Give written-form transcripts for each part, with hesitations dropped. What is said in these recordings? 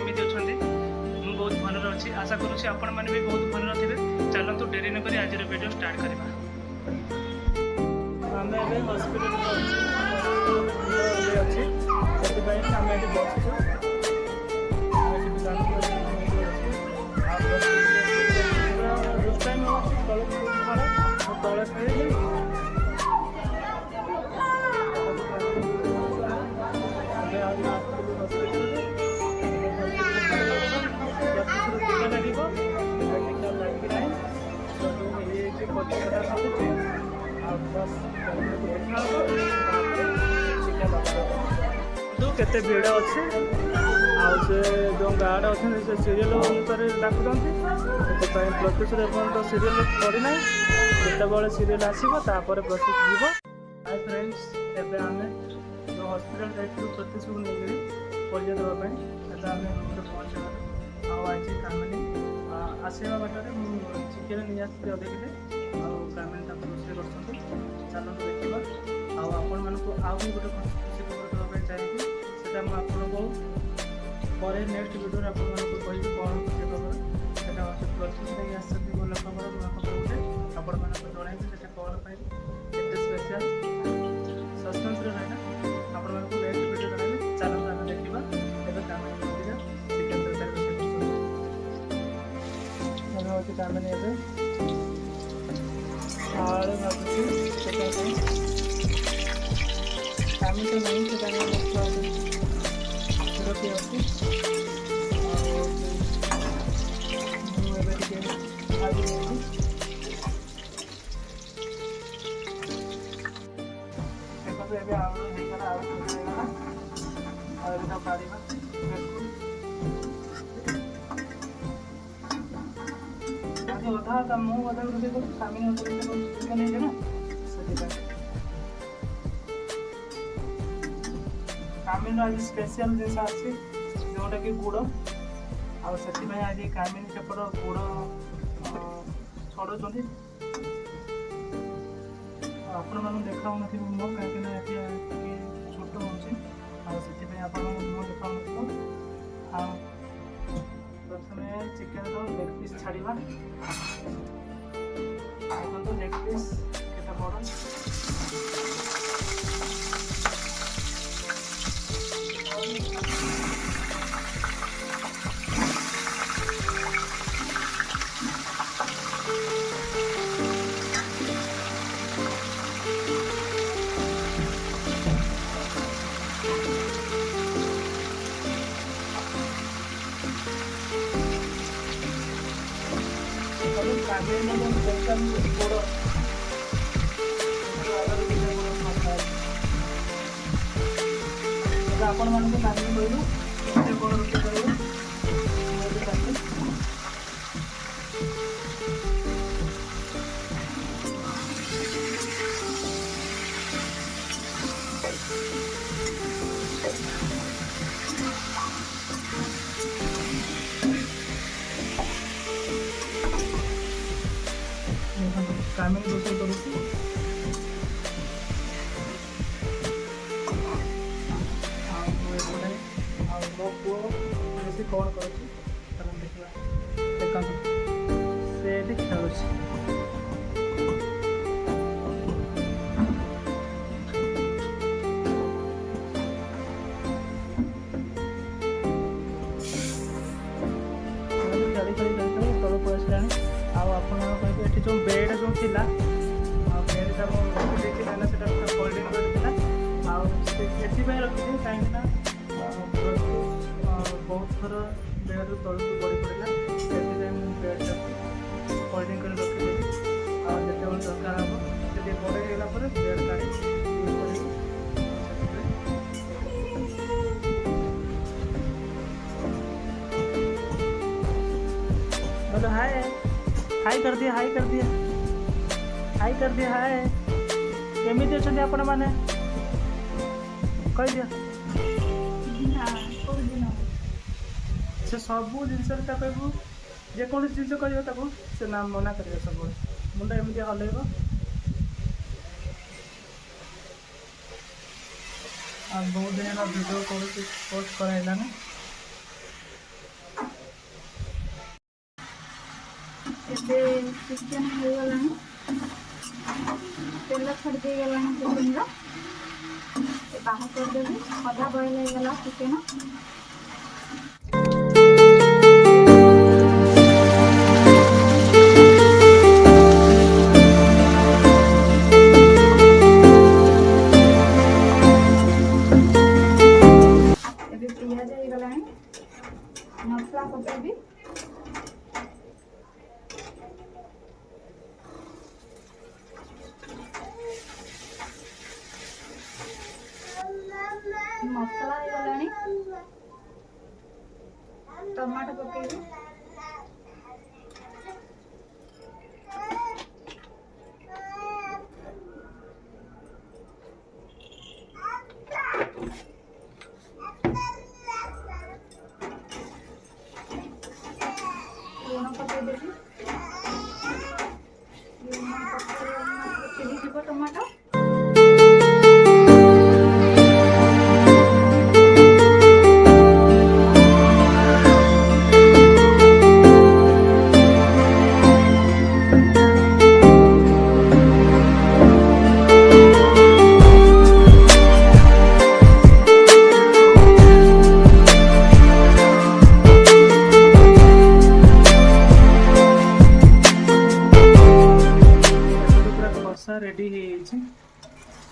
केमिति अछंती मु बहुत भल अच्छी आशा करुँच आपण मैंने भी बहुत भल थे। चलतु डेरी नक आज वीडियो स्टार्ट करवा। आम ए हस्पिटाल अच्छी से आम ये बसचु टाइम तले केते भीड़ अच्छे आउ जो गार्ड अच्छे से सीरियल अनुसार डाकुंट से प्रतिशत एपर्त सीरियल पड़ना जिते सीरियल आसपर प्रतिशत जीव। हाय फ्रेंड्स एवं आम जो हस्पिटाल जाइलु प्रतिशत नहीं परीक्षा देवाई आम पहुँचल आज कामिनी आसवा बाटर चिकेन नहीं आसती देखिए कामिनी रोषे कर चलते देखा आपण मानक आउ भी गोटे खुशी खबर देवाई चाहिए से आपको पर नेक्स्ट वीडियो आप कह कौन खुशी खबर से प्रतिशत नहीं आसती भल खबर नुआ खबर गोटे आपण मानक जनइबी से कौन पाइबे स्पेशल सस्पेंस रहा आपण मानक नेक्स्ट वीडियो जनइबी। चलते आम देखा एवं कामिनी चिकेन तरकारी रोषे कामिनी आलू भाजी चिकेन कामी तो नहीं रखी अच्छी अधा था मुँह अधा कामिनी चिकेन ना कामिनी आज स्पेशल जिन आसी जोटा कि गुड़ आपाई आज कामिनी सेपट गुड़ छड़ाऊँ आपण मैं देखा मुह कहीं छोट होती आप मुह देखा प्रथम चिकेन लेग पीस छाड़ा देखो लेग पीस के बड़ आपण मान कामिनी कहलु कौन रोटी कर कामिनी रोषे कर मो पुओ बेसी कौन कर देखा से खेल तल पहुँचला आप जो बेड जो थी बेडटा मुझे रखी फोल्डिंग कर रखी कहीं बहुत थर बेड तलू बड़ी पड़ा से बेड फोल्डिंग कर रखी जिते दरकार हम से बड़े बेड काढ़ी बोलो हाय हाय कर दिया हाय कर दिया हाय कर दिया हाय केमिति अछंती आपण माने कह दिया से सबू जिनस कहू जेको जिन कह से ना मना कर सब मुंडा एमती हल बहुत दिन भिडियो पोस्ट कराइलानी ଏବେ ଚିକେନ୍ ହେଇଗଲାଣି, ତେଲ ଛାଡ଼ି ଦେଇଗଲାଣି ଚିକେନ୍ର। ବାହାର କରିଦେବି। ଅଧା ବଏଲ୍ ହେଇଗଲା ଚିକେନ୍। ଏବେ ପିଆଜ ହେଇଗଲାଣି, ମସଲା ପକେଇବି। ମସଲା ହେଇଗଲାଣି, ଟମାଟୋ ପକେଇବି। ଲୁଣ ପକେଇଦେବି। ଲୁଣ ପକେଇଲେ ସିଝିଯିବ ଟମାଟୋ। कषा रेडी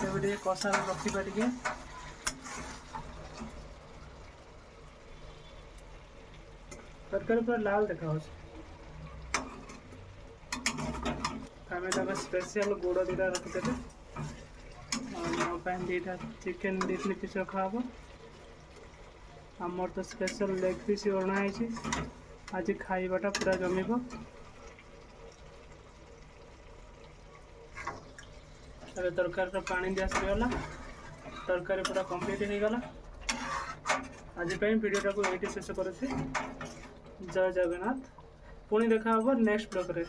हो कषा रखा टे तरकारी पूरा लाल देखा स्पेशल गुड़ दीटा रखिदे दीटा चिकेन 2-3 पीस रखा आमर तो स्पेशल लेग पीस बनाई आज खाइबाटा पूरा जमीब। तरकारी पानी दिया सरीगला, तरकारी पूरा कंप्लीट हो गला। आज वीडियोटा को ये शेष करुच्छे। जय जगन्नाथ। पुणी देखा नेक्स्ट ब्लॉग रे।